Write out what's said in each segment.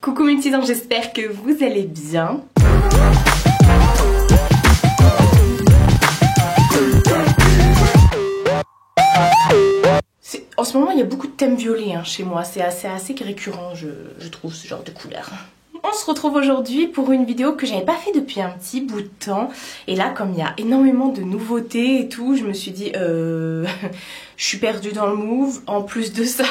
Coucou mes petits anges, j'espère que vous allez bien. En ce moment il y a beaucoup de thèmes violets chez moi, c'est assez récurrent je trouve ce genre de couleur. On se retrouve aujourd'hui pour une vidéo que j'avais pas fait depuis un petit bout de temps. Et là, comme il y a énormément de nouveautés et tout, je me suis dit je suis perdue dans le move. En plus de ça,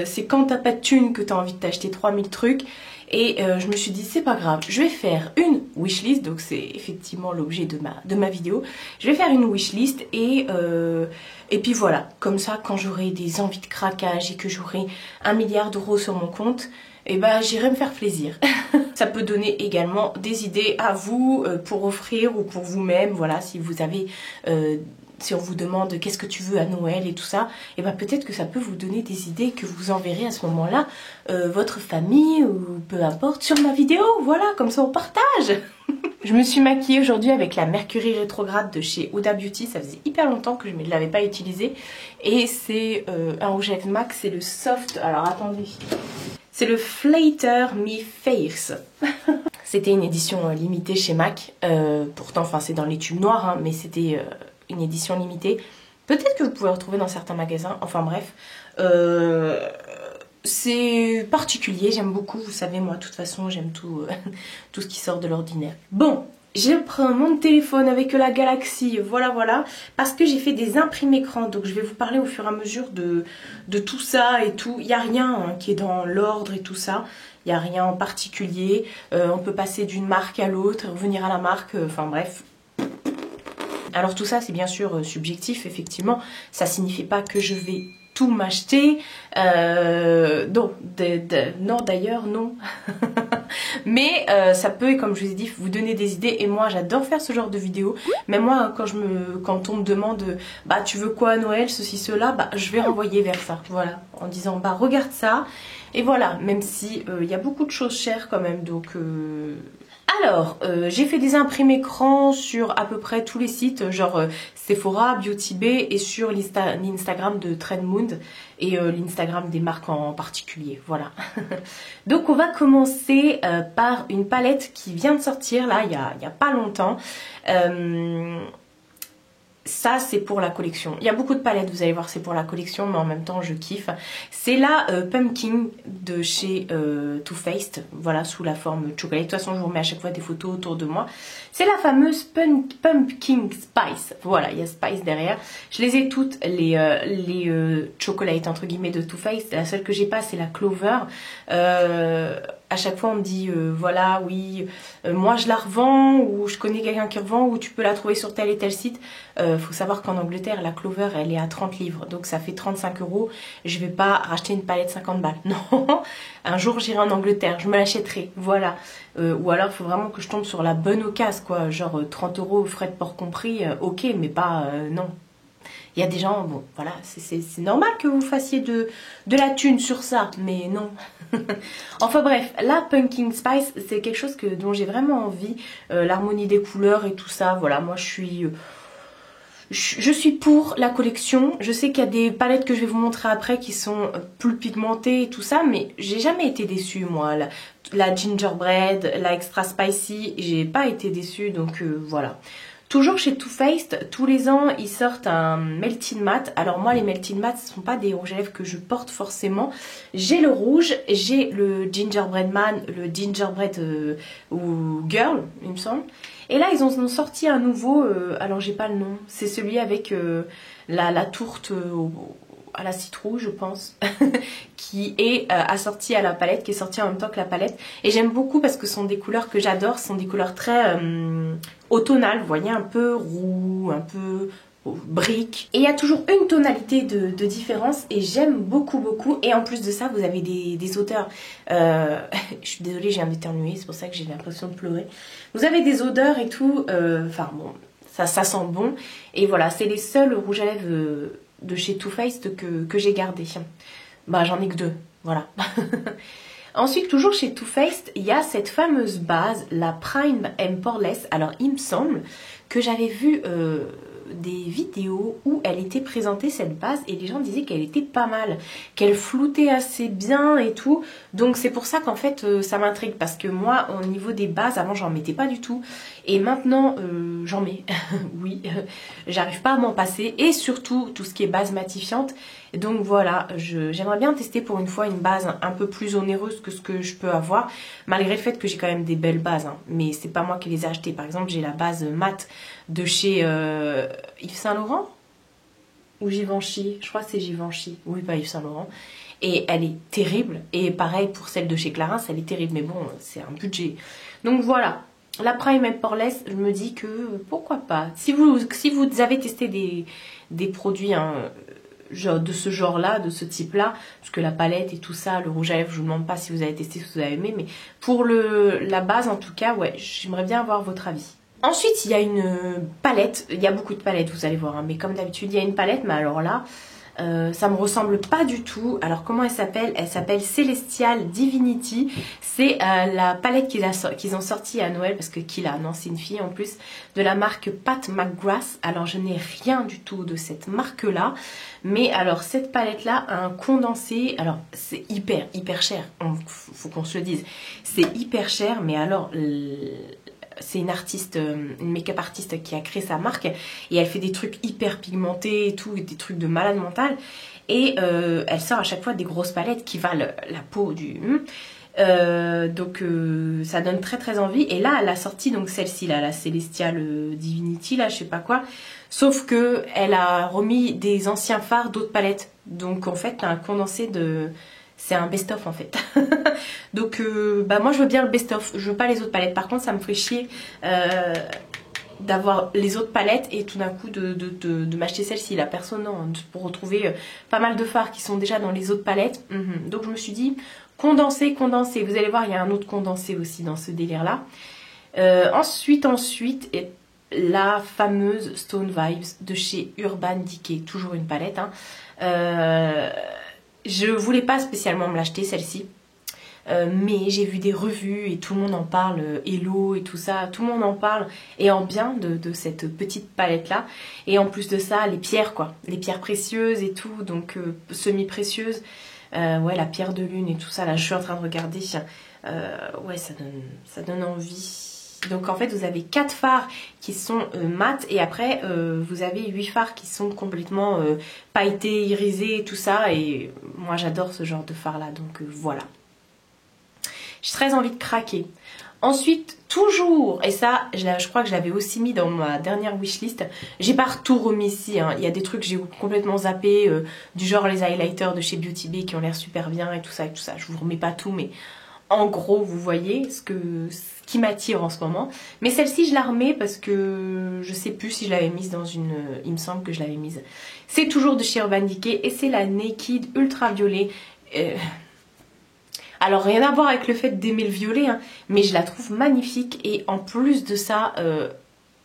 c'est quand t'as pas de thunes que t'as envie de t'acheter 3000 trucs. Et je me suis dit c'est pas grave, je vais faire une wishlist, donc c'est effectivement l'objet de ma vidéo. Je vais faire une wishlist et puis voilà, comme ça quand j'aurai des envies de craquage et que j'aurai 1 milliard d'euros sur mon compte, et ben j'irai me faire plaisir. Ça peut donner également des idées à vous pour offrir ou pour vous-même, voilà, si vous avez... si on vous demande qu'est-ce que tu veux à Noël et tout ça, et ben peut-être que ça peut vous donner des idées que vous enverrez à ce moment-là votre famille ou peu importe sur ma vidéo, voilà, comme ça on partage. Je me suis maquillée aujourd'hui avec la Mercury rétrograde de chez Huda Beauty, ça faisait hyper longtemps que je ne l'avais pas utilisé et c'est un rouge à lèvres MAC, c'est le Soft, alors attendez, c'est le Flatter Me Face. C'était une édition limitée chez MAC, pourtant enfin c'est dans les tubes noirs, mais c'était... une édition limitée. Peut-être que vous pouvez retrouver dans certains magasins. Enfin bref. C'est particulier. J'aime beaucoup. Vous savez, moi, de toute façon, j'aime tout, tout ce qui sort de l'ordinaire. Bon. Je prends mon téléphone avec la Galaxy. Voilà. Parce que j'ai fait des imprimés écran. Donc, je vais vous parler au fur et à mesure de tout ça et tout. Il n'y a rien qui est dans l'ordre et tout ça. Il n'y a rien en particulier. On peut passer d'une marque à l'autre, revenir à la marque. Enfin bref. Alors tout ça c'est bien sûr subjectif, effectivement, ça signifie pas que je vais tout m'acheter, non d'ailleurs non, mais ça peut, comme je vous ai dit, vous donner des idées et moi j'adore faire ce genre de vidéos, mais moi quand on me demande bah tu veux quoi à Noël, ceci, cela, bah je vais renvoyer vers ça, voilà, en disant bah regarde ça, et voilà, même si il y a beaucoup de choses chères quand même, donc... Alors, j'ai fait des imprimés écran sur à peu près tous les sites, genre Sephora, Beauty Bay et sur l'Instagram de Trendmood et l'Instagram des marques en particulier, voilà. Donc on va commencer par une palette qui vient de sortir là, il y a pas longtemps. Ça c'est pour la collection. Il y a beaucoup de palettes, vous allez voir, c'est pour la collection, mais en même temps je kiffe. C'est la Pumpkin de chez Too Faced, voilà, sous la forme chocolat. De toute façon je vous remets à chaque fois des photos autour de moi. C'est la fameuse Pumpkin Spice, voilà, il y a Spice derrière. Je les ai toutes, les chocolates entre guillemets de Too Faced. La seule que j'ai pas c'est la Clover. À chaque fois on me dit voilà, oui, moi je la revends, ou je connais quelqu'un qui revend, ou tu peux la trouver sur tel et tel site. Faut savoir qu'en Angleterre la Clover elle est à 30 livres, donc ça fait 35 €. Je vais pas racheter une palette 50 balles, non. Un jour j'irai en Angleterre, je me l'achèterai, voilà. Ou alors il faut vraiment que je tombe sur la bonne occasion, quoi, genre 30 € frais de port compris, ok, mais pas, non. Il y a des gens, bon, voilà, c'est normal que vous fassiez de la thune sur ça, mais non. Enfin bref, la Pumpkin Spice, c'est quelque chose dont j'ai vraiment envie. L'harmonie des couleurs et tout ça, voilà, moi je suis pour la collection. Je sais qu'il y a des palettes que je vais vous montrer après qui sont plus pigmentées et tout ça, mais j'ai jamais été déçue, moi. La gingerbread, la extra spicy, j'ai pas été déçue, donc voilà. Toujours chez Too Faced, tous les ans ils sortent un Melting Matte. Alors moi les Melting Matte ce ne sont pas des rouges à lèvres que je porte forcément. J'ai le rouge, j'ai le Gingerbread Man, le Gingerbread ou Girl il me semble. Et là ils ont sorti un nouveau, alors j'ai pas le nom, c'est celui avec la tourte à la citrouille je pense, qui est assortie à la palette, qui est sortie en même temps que la palette. Et j'aime beaucoup parce que ce sont des couleurs que j'adore, ce sont des couleurs très automnales, vous voyez, un peu roux, un peu brique. Et il y a toujours une tonalité de différence et j'aime beaucoup. Et en plus de ça, vous avez des odeurs. Je suis désolée, j'ai un éternué, c'est pour ça que j'ai l'impression de pleurer. Vous avez des odeurs et tout, enfin bon, ça sent bon. Et voilà, c'est les seuls rouges à lèvres de chez Too Faced que j'ai gardé. Bah j'en ai que 2, voilà. Ensuite, toujours chez Too Faced, il y a cette fameuse base, la Prime and Poreless. Alors il me semble que j'avais vu des vidéos où elle était présentée cette base et les gens disaient qu'elle était pas mal, qu'elle floutait assez bien et tout. Donc c'est pour ça qu'en fait ça m'intrigue parce que moi au niveau des bases avant j'en mettais pas du tout et maintenant j'en mets. Oui, j'arrive pas à m'en passer et surtout tout ce qui est base matifiante. Donc voilà, j'aimerais bien tester pour une fois une base un peu plus onéreuse que ce que je peux avoir, malgré le fait que j'ai quand même des belles bases, hein, mais c'est pas moi qui les ai achetées. Par exemple, j'ai la base mat de chez Yves Saint Laurent ou Givenchy, je crois que c'est Givenchy, oui pas Yves Saint Laurent, et elle est terrible, et pareil pour celle de chez Clarins, elle est terrible, mais bon, c'est un budget. Donc voilà. La Prime and Poreless, je me dis que pourquoi pas. Si vous avez testé des produits hein, genre, de ce genre-là, de ce type-là, parce que la palette et tout ça, le rouge à lèvres, je vous demande pas si vous avez testé, si vous avez aimé, mais pour la base en tout cas, ouais, j'aimerais bien avoir votre avis. Ensuite, il y a une palette, il y a beaucoup de palettes, vous allez voir, hein, mais comme d'habitude, il y a une palette, mais alors là, ça me ressemble pas du tout. Alors comment elle s'appelle? Elle s'appelle Celestial Divinity. C'est la palette qu'ils ont sortie à Noël, parce que non c'est une fille en plus, de la marque Pat McGrath. Alors je n'ai rien du tout de cette marque là, mais alors cette palette là a un condensé, alors c'est hyper cher, faut qu'on se le dise, c'est hyper cher, mais alors c'est une artiste, une make-up artiste qui a créé sa marque et elle fait des trucs hyper pigmentés et tout, des trucs de malade mental et elle sort à chaque fois des grosses palettes qui valent la peau du... donc ça donne très envie et là elle a sorti donc celle-ci là, la Celestial Divinity là, je sais pas quoi, sauf que elle a remis des anciens fards d'autres palettes, donc en fait t'as un condensé de... C'est un best-of en fait. Donc bah moi je veux bien le best-of, je veux pas les autres palettes. Par contre ça me ferait chier d'avoir les autres palettes et tout d'un coup de m'acheter celle-ci. La personne non, pour retrouver pas mal de fards qui sont déjà dans les autres palettes. Donc je me suis dit condensé. Vous allez voir il y a un autre condensé aussi dans ce délire là. Ensuite la fameuse Stone Vibes de chez Urban Decay. Toujours une palette hein. Je voulais pas spécialement me l'acheter celle-ci, mais j'ai vu des revues et tout le monde en parle, Hello et tout ça, tout le monde en parle et en bien de cette petite palette là. Et en plus de ça, les pierres quoi, les pierres précieuses et tout, donc semi-précieuses, ouais la pierre de lune et tout ça, là je suis en train de regarder, ouais ça donne envie. Donc en fait vous avez 4 fards qui sont mat et après vous avez 8 fards qui sont complètement pailletés, irisés et tout ça et moi j'adore ce genre de fard là donc voilà. J'ai très envie de craquer. Ensuite toujours, et ça je crois que je l'avais aussi mis dans ma dernière wishlist, j'ai pas tout remis ici, hein. Il y a des trucs que j'ai complètement zappé, du genre les highlighters de chez Beauty Bay qui ont l'air super bien et tout ça, je vous remets pas tout mais... En gros, vous voyez ce qui m'attire en ce moment. Mais celle-ci, je la remets parce que je sais plus si je l'avais mise dans une... Il me semble que je l'avais mise. C'est toujours de chez Urban Decay et c'est la Naked Ultra Violet. Alors, rien à voir avec le fait d'aimer le violet, hein, mais je la trouve magnifique. Et en plus de ça...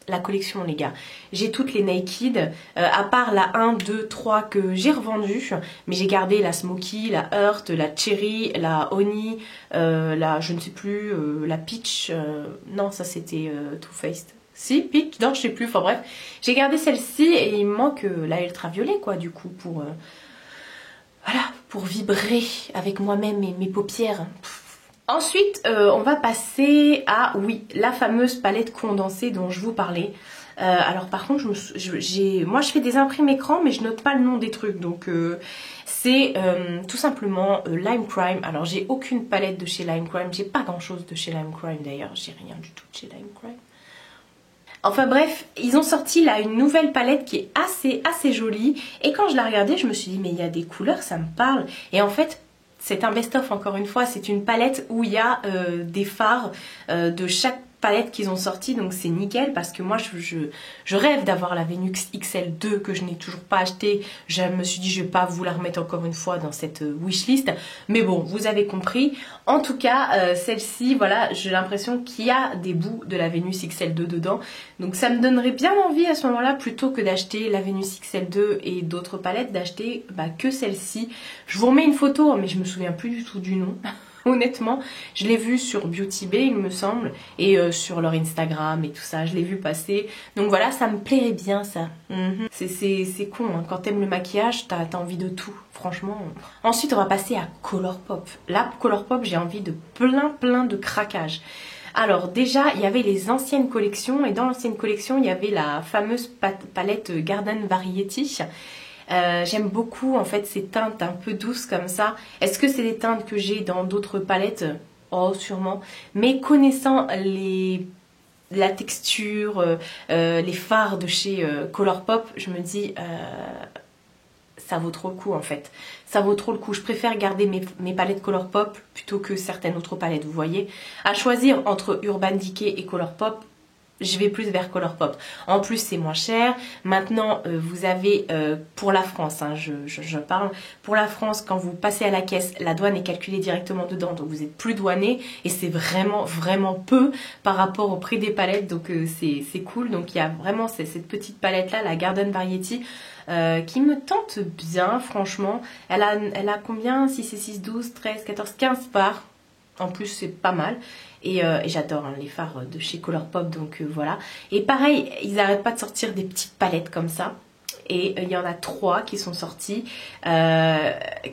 la collection les gars, j'ai toutes les Naked, à part la 1, 2, 3 que j'ai revendue, mais j'ai gardé la Smoky, la Heart, la Cherry, la Honey, la je ne sais plus, la Peach, non ça c'était Too Faced, si Peach, non je sais plus, enfin bref, j'ai gardé celle-ci et il me manque la ultraviolet quoi du coup pour, voilà, pour vibrer avec moi-même et mes paupières. Ensuite, on va passer à, oui, la fameuse palette condensée dont je vous parlais. Alors par contre, moi je fais des imprimes écran, mais je note pas le nom des trucs. Donc c'est tout simplement Lime Crime. Alors j'ai aucune palette de chez Lime Crime. J'ai pas grand chose de chez Lime Crime d'ailleurs. J'ai rien du tout de chez Lime Crime. Enfin bref, ils ont sorti là une nouvelle palette qui est assez jolie. Et quand je la regardais, je me suis dit mais il y a des couleurs, ça me parle. Et en fait... C'est un best-of encore une fois, c'est une palette où il y a des fards de chaque palette qu'ils ont sorti, donc c'est nickel parce que moi je rêve d'avoir la Venus XL2 que je n'ai toujours pas acheté. Je me suis dit je vais pas vous la remettre encore une fois dans cette wishlist, mais bon vous avez compris. En tout cas celle-ci, voilà, j'ai l'impression qu'il y a des bouts de la Venus XL2 dedans, donc ça me donnerait bien envie à ce moment-là, plutôt que d'acheter la Venus XL2 et d'autres palettes, d'acheter que celle-ci. Je vous remets une photo mais je me souviens plus du tout du nom. Honnêtement, je l'ai vu sur Beauty Bay, il me semble, et sur leur Instagram et tout ça, je l'ai vu passer. Donc voilà, ça me plairait bien ça. C'est con, hein. Quand t'aimes le maquillage, t'as envie de tout, franchement. Ensuite, on va passer à Colourpop. Là, Colourpop, j'ai envie de plein de craquages. Alors déjà, il y avait les anciennes collections, et dans l'ancienne collection, il y avait la fameuse palette Garden Variety. J'aime beaucoup en fait ces teintes un peu douces comme ça. Est-ce que c'est des teintes que j'ai dans d'autres palettes? Oh, sûrement. Mais connaissant la texture, les fards de chez Colourpop, je me dis ça vaut trop le coup en fait. Ça vaut trop le coup. Je préfère garder mes palettes Colourpop plutôt que certaines autres palettes, vous voyez. À choisir entre Urban Decay et Colourpop, je vais plus vers Colourpop. En plus, c'est moins cher. Maintenant, vous avez, pour la France, hein, je parle, pour la France, quand vous passez à la caisse, la douane est calculée directement dedans. Donc, vous n'êtes plus douané. Et c'est vraiment peu par rapport au prix des palettes. Donc, c'est cool. Donc, il y a vraiment cette petite palette-là, la Garden Variety, qui me tente bien, franchement. Elle a combien? 6 et 6, 12, 13, 14, 15 parts. En plus, c'est pas mal. Et j'adore hein, les fards de chez Colourpop, donc voilà. Et pareil, ils n'arrêtent pas de sortir des petites palettes comme ça. Et il y en a 3 qui sont sorties,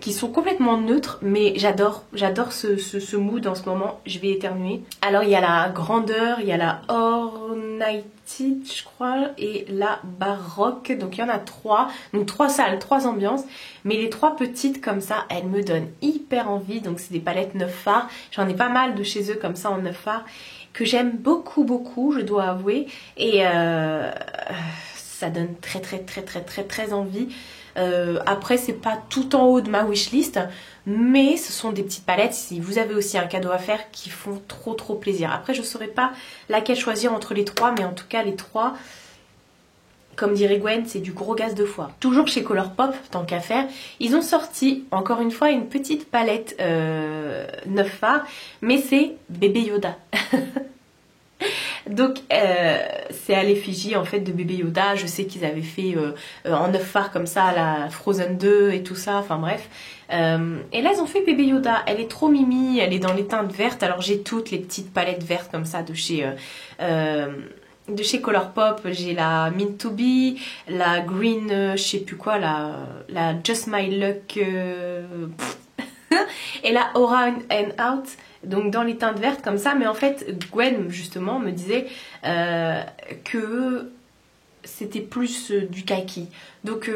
qui sont complètement neutres, mais j'adore ce mood en ce moment. Je vais éternuer. Alors il y a la grandeur, il y a la ornamented, je crois, et la baroque. Donc il y en a 3, donc 3 salles, 3 ambiances. Mais les 3 petites comme ça, elles me donnent hyper envie. Donc c'est des palettes 9 fards. J'en ai pas mal de chez eux comme ça en 9 fards que j'aime beaucoup, je dois avouer. Et ça donne très envie. Après, c'est pas tout en haut de ma wishlist, mais ce sont des petites palettes. Si vous avez aussi un cadeau à faire, qui font trop plaisir. Après, je saurais pas laquelle choisir entre les 3, mais en tout cas, les 3, comme dirait Gwen, c'est du gros gaz de foie. Toujours chez Colourpop, tant qu'à faire, ils ont sorti, encore une fois, une petite palette 9 fards, mais c'est Bébé Yoda. Donc c'est à l'effigie en fait de Bébé Yoda. Je sais qu'ils avaient fait en 9 fards comme ça la Frozen 2 et tout ça, enfin bref. Et là ils ont fait Bébé Yoda, elle est trop mimi, elle est dans les teintes vertes. Alors j'ai toutes les petites palettes vertes comme ça de chez Colourpop. J'ai la Mint to Be, la Green, je sais plus quoi, la Just My Luck et la Aura and Out. Donc dans les teintes vertes comme ça, mais en fait Gwen justement me disait que c'était plus du kaki. Donc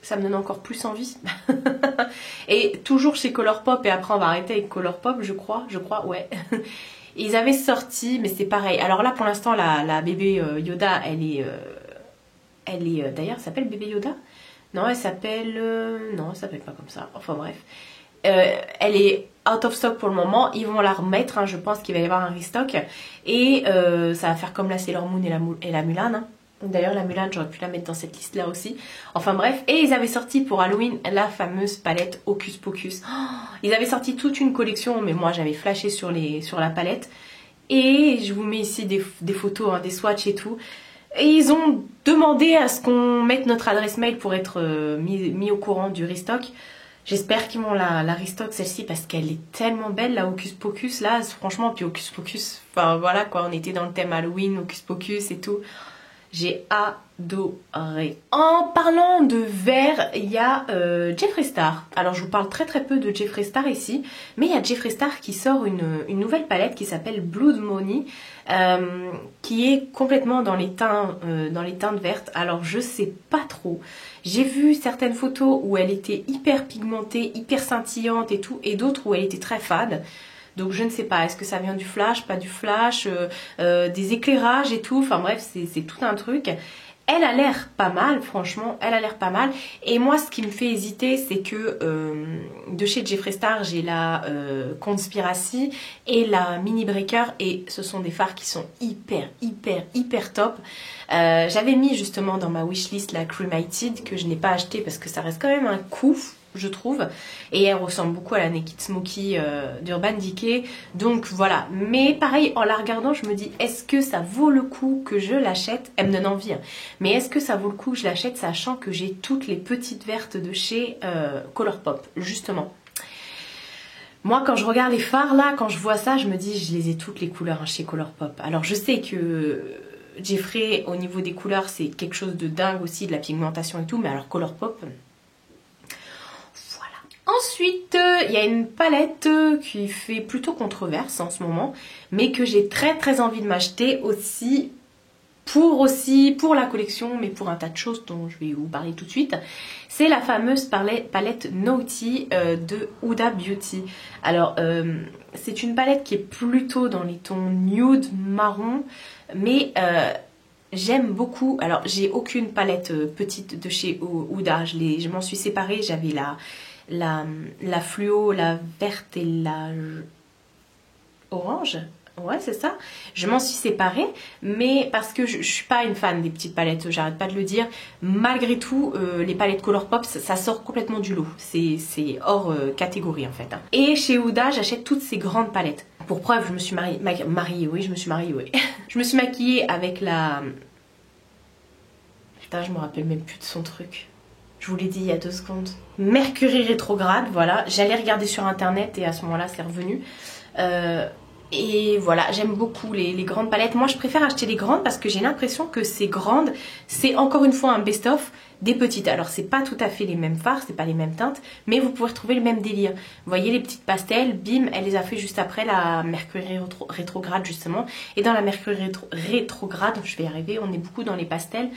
ça me donne encore plus envie. Et toujours chez Colourpop, et après on va arrêter avec Colourpop, je crois, ouais. Ils avaient sorti, mais c'est pareil. Alors là pour l'instant la bébé Yoda, elle est d'ailleurs, elle s'appelle bébé Yoda? Non, elle s'appelle non, elle s'appelle pas comme ça. Enfin bref. Elle est out of stock pour le moment, ils vont la remettre, hein, je pense qu'il va y avoir un restock. Et ça va faire comme la Sailor Moon et la Mulan. Hein. D'ailleurs la Mulan, j'aurais pu la mettre dans cette liste là aussi. Enfin bref, et ils avaient sorti pour Halloween la fameuse palette Hocus Pocus. Oh, ils avaient sorti toute une collection, mais moi j'avais flashé sur la palette. Et je vous mets ici des photos, hein, des swatchs et tout. Et ils ont demandé à ce qu'on mette notre adresse mail pour être mis au courant du restock. J'espère qu'ils vont la restock celle-ci parce qu'elle est tellement belle, la Hocus Pocus là, franchement. Puis Hocus Pocus, enfin voilà quoi, on était dans le thème Halloween, Hocus Pocus et tout. J'ai adoré. En parlant de vert, il y a Jeffree Star. Alors je vous parle très peu de Jeffree Star ici, mais il y a Jeffree Star qui sort une nouvelle palette qui s'appelle Blood Money, qui est complètement dans les teintes vertes. Alors je sais pas trop. J'ai vu certaines photos où elle était hyper pigmentée, hyper scintillante et tout, et d'autres où elle était très fade. Donc je ne sais pas, est-ce que ça vient du flash, pas du flash, des éclairages et tout, enfin bref, c'est tout un truc. Elle a l'air pas mal, franchement, elle a l'air pas mal. Et moi, ce qui me fait hésiter, c'est que de chez Jeffree Star, j'ai la Conspiracy et la Mini Breaker, et ce sont des fards qui sont hyper top. J'avais mis justement dans ma wishlist la Cremated, que je n'ai pas acheté parce que ça reste quand même un coup, je trouve, et elle ressemble beaucoup à la Naked Smoky d'Urban Decay, donc voilà. Mais pareil, en la regardant, je me dis, est-ce que ça vaut le coup que je l'achète? Elle me donne envie, hein. Mais est-ce que ça vaut le coup que je l'achète, sachant que j'ai toutes les petites vertes de chez Colourpop, justement? Moi, quand je regarde les fards, là, quand je vois ça, je me dis, je les ai toutes les couleurs hein, chez Colourpop. Alors, je sais que Jeffree, au niveau des couleurs, c'est quelque chose de dingue aussi, de la pigmentation et tout, mais alors Colourpop, voilà. Ensuite, il y a une palette qui fait plutôt controverse en ce moment, mais que j'ai très envie de m'acheter aussi pour la collection, mais pour un tas de choses dont je vais vous parler tout de suite. C'est la fameuse palette Naughty de Huda Beauty. Alors, c'est une palette qui est plutôt dans les tons nude, marron, mais j'aime beaucoup. Alors, j'ai aucune palette petite de chez Huda. Je m'en suis séparée. J'avais la fluo, la verte et la orange. Ouais, c'est ça. Je m'en suis séparée, mais parce que je suis pas une fan des petites palettes, j'arrête pas de le dire. Malgré tout, les palettes Colourpop, ça sort complètement du lot. C'est hors catégorie en fait. Hein. Et chez Huda, j'achète toutes ces grandes palettes. Pour preuve, je me suis mariée, oui, je me suis mariée, oui. Je me suis maquillée avec la... Putain, je me rappelle même plus de son truc. Je vous l'ai dit il y a 2 secondes. Mercury rétrograde, voilà. J'allais regarder sur internet et à ce moment-là, c'est revenu. Et voilà, j'aime beaucoup les grandes palettes. Moi, je préfère acheter les grandes parce que j'ai l'impression que ces grandes, c'est encore une fois un best-of des petites. Alors, c'est pas tout à fait les mêmes fards, c'est pas les mêmes teintes, mais vous pouvez retrouver le même délire. Vous voyez les petites pastels, bim, elle les a fait juste après la Mercury rétrograde, justement. Et dans la Mercury rétrograde, je vais y arriver, on est beaucoup dans les pastels.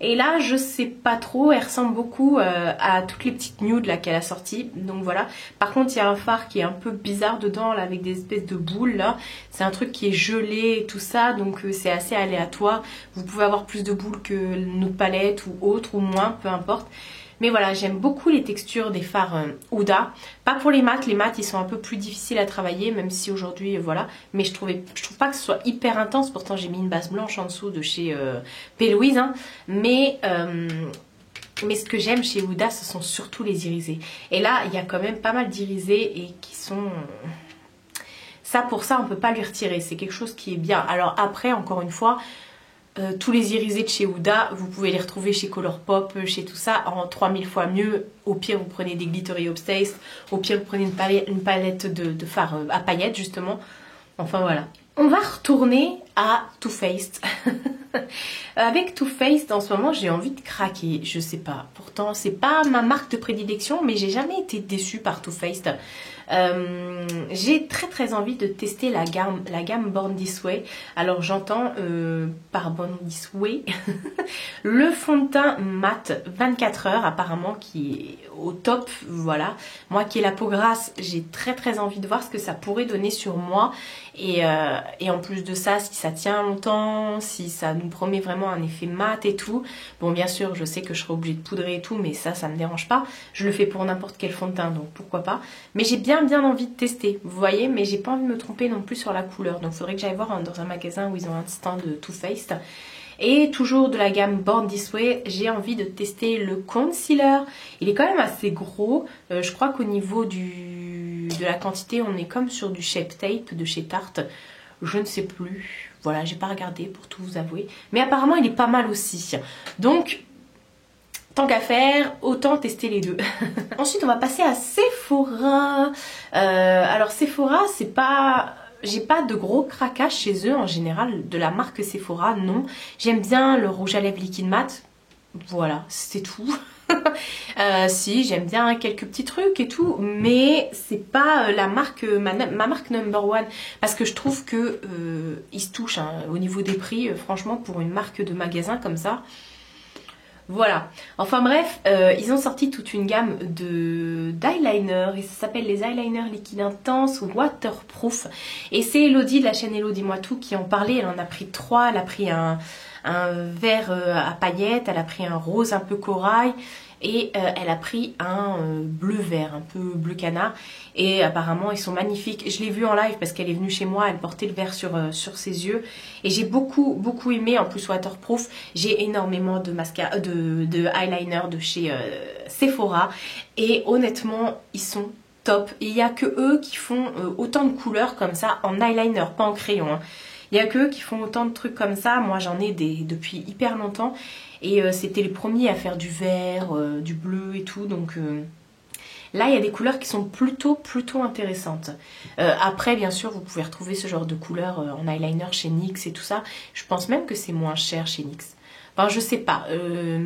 Et là, je sais pas trop, elle ressemble beaucoup à toutes les petites nudes là qu'elle a sorties. Donc voilà. Par contre, il y a un fard qui est un peu bizarre dedans là, avec des espèces de boules là. C'est un truc qui est gelé et tout ça, donc c'est assez aléatoire. Vous pouvez avoir plus de boules que notre palette ou autre ou moins, peu importe. Mais voilà, j'aime beaucoup les textures des fards Huda. Pas pour les mats ils sont un peu plus difficiles à travailler, même si aujourd'hui, voilà. Mais je trouve pas que ce soit hyper intense. Pourtant, j'ai mis une base blanche en dessous de chez P. Louise. Hein. Mais ce que j'aime chez Huda, ce sont surtout les irisés. Et là, il y a quand même pas mal d'irisés et qui sont... Ça, pour ça, on peut pas lui retirer. C'est quelque chose qui est bien. Alors après, encore une fois... tous les irisés de chez Huda, vous pouvez les retrouver chez Colourpop, chez tout ça, en 3000 fois mieux. Au pire, vous prenez des Glittery Obsessed. Au pire, vous prenez une palette de fards à paillettes, justement. Enfin, voilà. On va retourner à Too Faced. Avec Too Faced, en ce moment, j'ai envie de craquer. Je sais pas. Pourtant, c'est pas ma marque de prédilection, mais j'ai jamais été déçue par Too Faced. J'ai très envie de tester la gamme Born This Way. Alors j'entends par Born This Way le fond de teint mat 24 heures apparemment qui est au top, voilà. Moi qui ai la peau grasse, j'ai très envie de voir ce que ça pourrait donner sur moi et en plus de ça, si ça tient longtemps, si ça nous promet vraiment un effet mat et tout. Bon, bien sûr, je sais que je serai obligée de poudrer et tout, mais ça me dérange pas. Je le fais pour n'importe quel fond de teint, donc pourquoi pas. Mais j'ai bien envie de tester, vous voyez, mais j'ai pas envie de me tromper non plus sur la couleur. Donc il faudrait que j'aille voir dans un magasin où ils ont un stand de Too Faced. Et toujours de la gamme Born This Way, j'ai envie de tester le concealer. Il est quand même assez gros. Je crois qu'au niveau de la quantité, on est comme sur du Shape Tape de chez Tarte. Je ne sais plus. Voilà, j'ai pas regardé pour tout vous avouer. Mais apparemment, il est pas mal aussi. Donc... tant qu'à faire, autant tester les deux. Ensuite, on va passer à Sephora. Alors Sephora, c'est pas... J'ai pas de gros craquages chez eux en général, de la marque Sephora, non. J'aime bien le rouge à lèvres liquide mat. Voilà, c'est tout. Si, j'aime bien quelques petits trucs et tout, mais c'est pas la marque, ma marque number one, parce que je trouve que ils se touchent hein, au niveau des prix, franchement, pour une marque de magasin comme ça. Voilà, enfin bref, ils ont sorti toute une gamme d'eyeliners et ça s'appelle les eyeliners liquides intenses waterproof. Et c'est Elodie de la chaîne Elodie Moi Tout qui en parlait, elle en a pris 3, elle a pris un vert à paillettes, elle a pris un rose un peu corail et elle a pris un bleu vert, un peu bleu canard. Et apparemment ils sont magnifiques. Je l'ai vu en live parce qu'elle est venue chez moi, elle portait le vert sur ses yeux. Et j'ai beaucoup aimé, en plus waterproof. J'ai énormément de mascara, de eyeliner de chez Sephora. Et honnêtement, ils sont top. Et il n'y a que eux qui font autant de couleurs comme ça en eyeliner, pas en crayon. Hein. Il n'y a que eux qui font autant de trucs comme ça. Moi j'en ai depuis hyper longtemps. Et c'était les premiers à faire du vert, du bleu et tout. Donc Là, il y a des couleurs qui sont plutôt intéressantes. Après, bien sûr, vous pouvez retrouver ce genre de couleurs en eyeliner chez NYX et tout ça. Je pense même que c'est moins cher chez NYX. Enfin, je sais pas,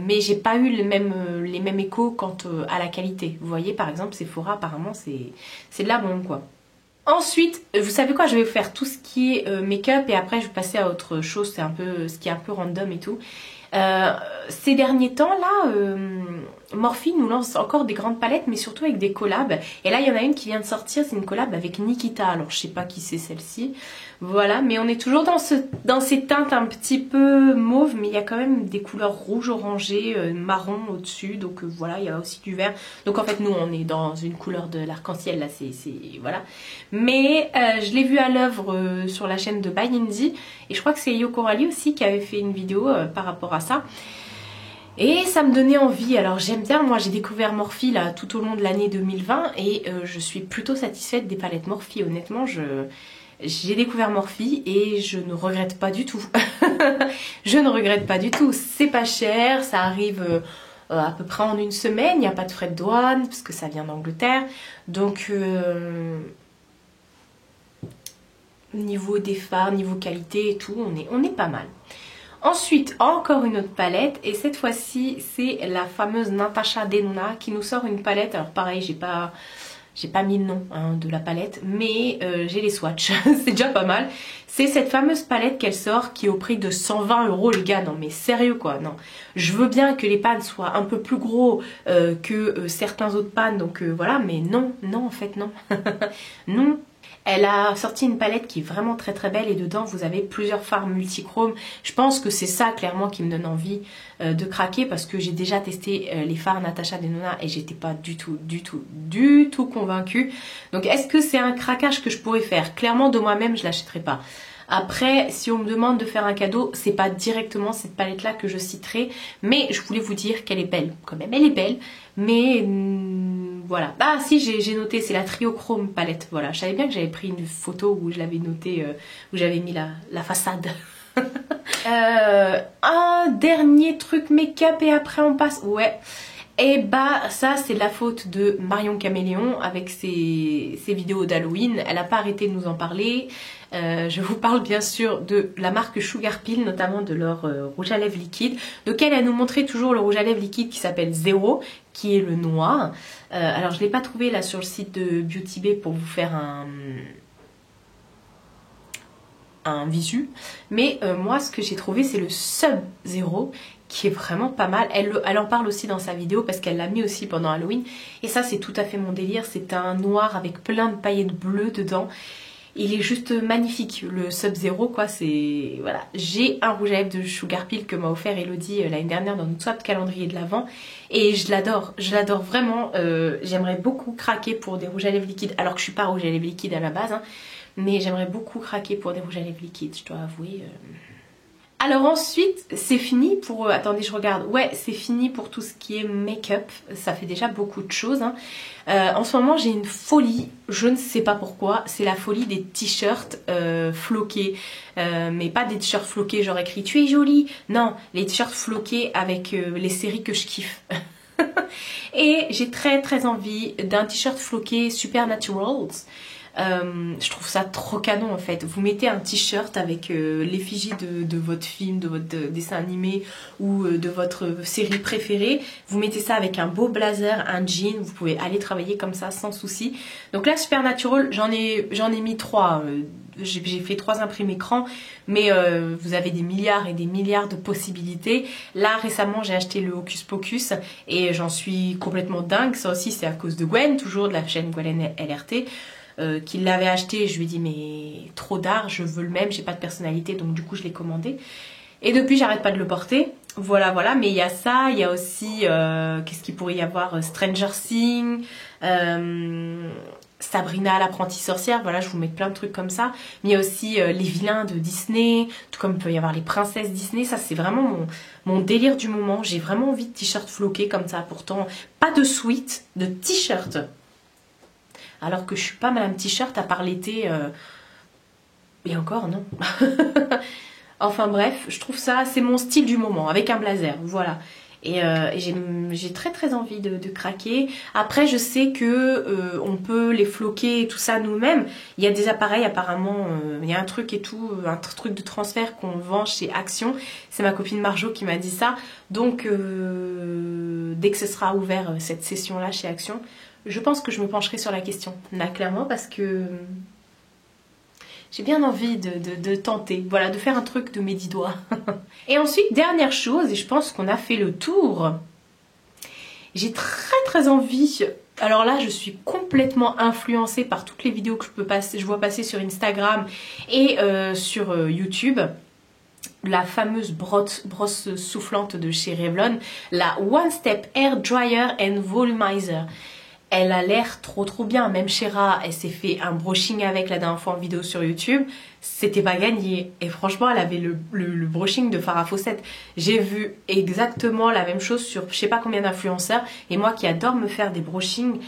mais j'ai pas eu les mêmes échos quant à la qualité. Vous voyez, par exemple, Sephora, apparemment, c'est de la bombe, quoi. Ensuite, vous savez quoi, je vais vous faire tout ce qui est make-up et après je vais passer à autre chose, c'est un peu ce qui est un peu random et tout. Ces derniers temps là, Morphe nous lance encore des grandes palettes mais surtout avec des collabs. Et là il y en a une qui vient de sortir, c'est une collab avec Nikita. Alors je sais pas qui c'est celle-ci. Voilà, mais on est toujours dans ces teintes un petit peu mauve, mais il y a quand même des couleurs rouge orangé, marron au-dessus. Donc voilà, il y a aussi du vert. Donc en fait nous on est dans une couleur de l'arc-en-ciel là, c'est voilà. Mais je l'ai vu à l'œuvre sur la chaîne de By Indy. Et je crois que c'est Yo Coralie aussi qui avait fait une vidéo par rapport à ça. Et ça me donnait envie. Alors j'aime bien, moi j'ai découvert Morphe là tout au long de l'année 2020 et je suis plutôt satisfaite des palettes Morphe. Honnêtement, j'ai découvert Morphe et je ne regrette pas du tout. Je ne regrette pas du tout. C'est pas cher, ça arrive à peu près en une semaine. Il n'y a pas de frais de douane parce que ça vient d'Angleterre. Donc niveau des fards, niveau qualité et tout, on est pas mal. Ensuite, encore une autre palette et cette fois-ci, c'est la fameuse Natasha Denona qui nous sort une palette. Alors pareil, j'ai pas mis le nom hein, de la palette, mais j'ai les swatchs, c'est déjà pas mal. C'est cette fameuse palette qu'elle sort qui est au prix de 120 € les gars. Non mais sérieux quoi, non. Je veux bien que les pans soient un peu plus gros que certains autres pans, donc voilà, mais non, en fait non. Non. Elle a sorti une palette qui est vraiment très belle et dedans vous avez plusieurs fards multichromes. Je pense que c'est ça clairement qui me donne envie de craquer parce que j'ai déjà testé les fards Natasha Denona et j'étais pas du tout convaincue. Donc est-ce que c'est un craquage que je pourrais faire? Clairement de moi-même je l'achèterai pas. Après, si on me demande de faire un cadeau, c'est pas directement cette palette-là que je citerai, mais je voulais vous dire qu'elle est belle. Quand même, elle est belle, mais voilà. Ah si, j'ai noté, c'est la Triochrome palette. Voilà, je savais bien que j'avais pris une photo où je l'avais noté, où j'avais mis la façade. Un dernier truc make-up et après on passe. Ouais. Et bah ça c'est de la faute de Marion Caméléon avec ses vidéos d'Halloween. Elle n'a pas arrêté de nous en parler. Je vous parle bien sûr de la marque Sugar Pill, notamment de leur rouge à lèvres liquide, auquel elle nous montrait toujours le rouge à lèvres liquide qui s'appelle Zéro, qui est le noir. Alors je ne l'ai pas trouvé là sur le site de Beauty Bay pour vous faire un visu, mais moi ce que j'ai trouvé c'est le Sub Zero qui est vraiment pas mal. Elle en parle aussi dans sa vidéo parce qu'elle l'a mis aussi pendant Halloween et ça c'est tout à fait mon délire. C'est un noir avec plein de paillettes bleues dedans. Il est juste magnifique, le Sub Zero quoi, c'est... Voilà, j'ai un rouge à lèvres de Sugar Pill que m'a offert Elodie l'année dernière dans notre swap calendrier de l'Avent et je l'adore vraiment. J'aimerais beaucoup craquer pour des rouges à lèvres liquides, alors que je suis pas rouge à lèvres liquide à la base, hein, mais j'aimerais beaucoup craquer pour des rouges à lèvres liquides, je dois avouer. Alors ensuite, c'est fini pour... attendez, je regarde. Ouais, c'est fini pour tout ce qui est make-up. Ça fait déjà beaucoup de choses. Hein. En ce moment, j'ai une folie. Je ne sais pas pourquoi. C'est la folie des t-shirts floqués. Mais pas des t-shirts floqués genre écrit "Tu es jolie". Non, les t-shirts floqués avec les séries que je kiffe. Et j'ai très envie d'un t-shirt floqué Supernaturals. Je trouve ça trop canon en fait. Vous mettez un t-shirt avec l'effigie de votre film, de votre dessin animé ou de votre série préférée. Vous mettez ça avec un beau blazer, un jean. Vous pouvez aller travailler comme ça sans souci. Donc là, Supernatural, j'en ai mis 3. J'ai fait 3 imprimés écran, mais vous avez des milliards et des milliards de possibilités. Là récemment j'ai acheté le Hocus Pocus et j'en suis complètement dingue. Ça aussi c'est à cause de Gwen, toujours de la chaîne Gwen LRT. Qui l'avait acheté, je lui ai dit mais trop d'art, je veux le même, j'ai pas de personnalité, donc du coup je l'ai commandé et depuis j'arrête pas de le porter. Voilà, mais il y a ça, il y a aussi qu'est-ce qu'il pourrait y avoir, Stranger Things, Sabrina l'apprentie sorcière, voilà, je vous mets plein de trucs comme ça. Mais il y a aussi les vilains de Disney, tout comme il peut y avoir les princesses Disney. Ça c'est vraiment mon délire du moment. J'ai vraiment envie de t-shirts floqués comme ça. Pourtant pas de sweat, de t-shirt. Alors que je suis pas madame t-shirt à part l'été. Et encore non. Enfin bref, je trouve ça, c'est mon style du moment, avec un blazer, voilà. Et j'ai très envie de craquer. Après, je sais que on peut les floquer et tout ça nous-mêmes. Il y a des appareils apparemment, il y a un truc et tout, un truc de transfert qu'on vend chez Action. C'est ma copine Marjo qui m'a dit ça. Donc dès que ce sera ouvert cette session-là chez Action, je pense que je me pencherai sur la question. Là, clairement, parce que j'ai bien envie de tenter, voilà, de faire un truc de mes 10 doigts. Et ensuite, dernière chose, et je pense qu'on a fait le tour, j'ai très envie, alors là je suis complètement influencée par toutes les vidéos que je vois passer sur Instagram et sur YouTube. La fameuse brosse soufflante de chez Revlon, la One Step Hair Dryer and Volumizer. Elle a l'air trop bien. Même Shera, elle s'est fait un brushing avec la dernière fois en vidéo sur YouTube. C'était pas gagné. Et franchement, elle avait le brushing de Farah Fawcett. J'ai vu exactement la même chose sur je sais pas combien d'influenceurs. Et moi qui adore me faire des brushings,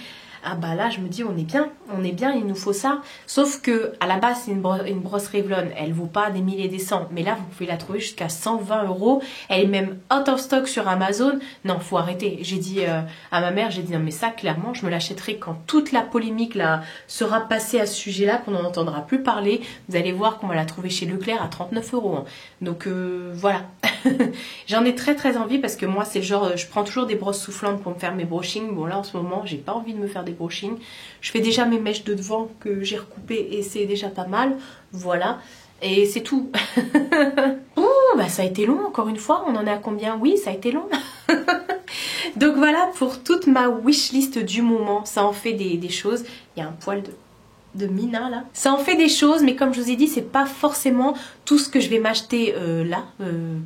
ah bah là je me dis on est bien, il nous faut ça. Sauf que à la base c'est une brosse Revlon, elle vaut pas des milliers et des cents, mais là vous pouvez la trouver jusqu'à 120 €. Elle est même out of stock sur Amazon. Non, faut arrêter. J'ai dit à ma mère, j'ai dit non mais ça clairement je me l'achèterai quand toute la polémique là sera passée à ce sujet là, qu'on n'en entendra plus parler. Vous allez voir qu'on va la trouver chez Leclerc à 39 €. Hein. Donc voilà. J'en ai très envie parce que moi c'est le genre, je prends toujours des brosses soufflantes pour me faire mes brushings. Bon là en ce moment j'ai pas envie de me faire des brushings. Je fais déjà mes mèches de devant que j'ai recoupées et c'est déjà pas mal. Voilà. Et c'est tout. Ouh, bah ça a été long encore une fois. On en est à combien? Oui, ça a été long. Donc voilà pour toute ma wishlist du moment. Ça en fait des choses. Il y a un poil de Mina là. Ça en fait des choses, mais comme je vous ai dit, c'est pas forcément tout ce que je vais m'acheter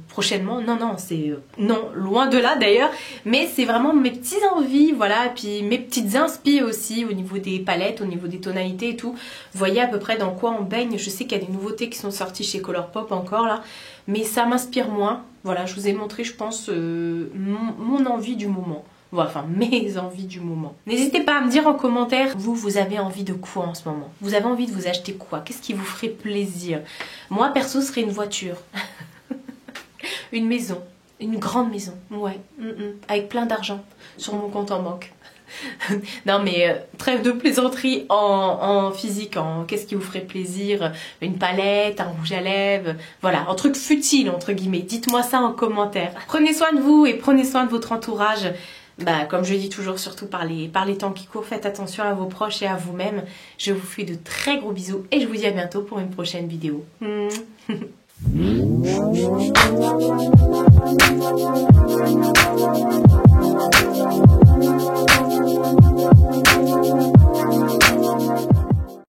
prochainement. Non, c'est non, loin de là d'ailleurs, mais c'est vraiment mes petites envies, voilà, et puis mes petites inspi aussi au niveau des palettes, au niveau des tonalités et tout. Vous voyez à peu près dans quoi on baigne. Je sais qu'il y a des nouveautés qui sont sorties chez Colourpop encore là, mais ça m'inspire moins. Voilà, je vous ai montré, je pense, mon envie du moment. Voilà, enfin mes envies du moment. N'hésitez pas à me dire en commentaire, vous avez envie de quoi en ce moment? Vous avez envie de vous acheter quoi? Qu'est-ce qui vous ferait plaisir? Moi perso, ce serait une voiture. Une maison. Une grande maison. Ouais. Avec plein d'argent sur mon compte en banque. Non mais trêve de plaisanterie en physique, en qu'est-ce qui vous ferait plaisir? Une palette, un rouge à lèvres, voilà, un truc futile entre guillemets. Dites-moi ça en commentaire. Prenez soin de vous et prenez soin de votre entourage. Bah, comme je dis toujours, surtout par les temps qui courent, faites attention à vos proches et à vous-même. Je vous fais de très gros bisous et je vous dis à bientôt pour une prochaine vidéo.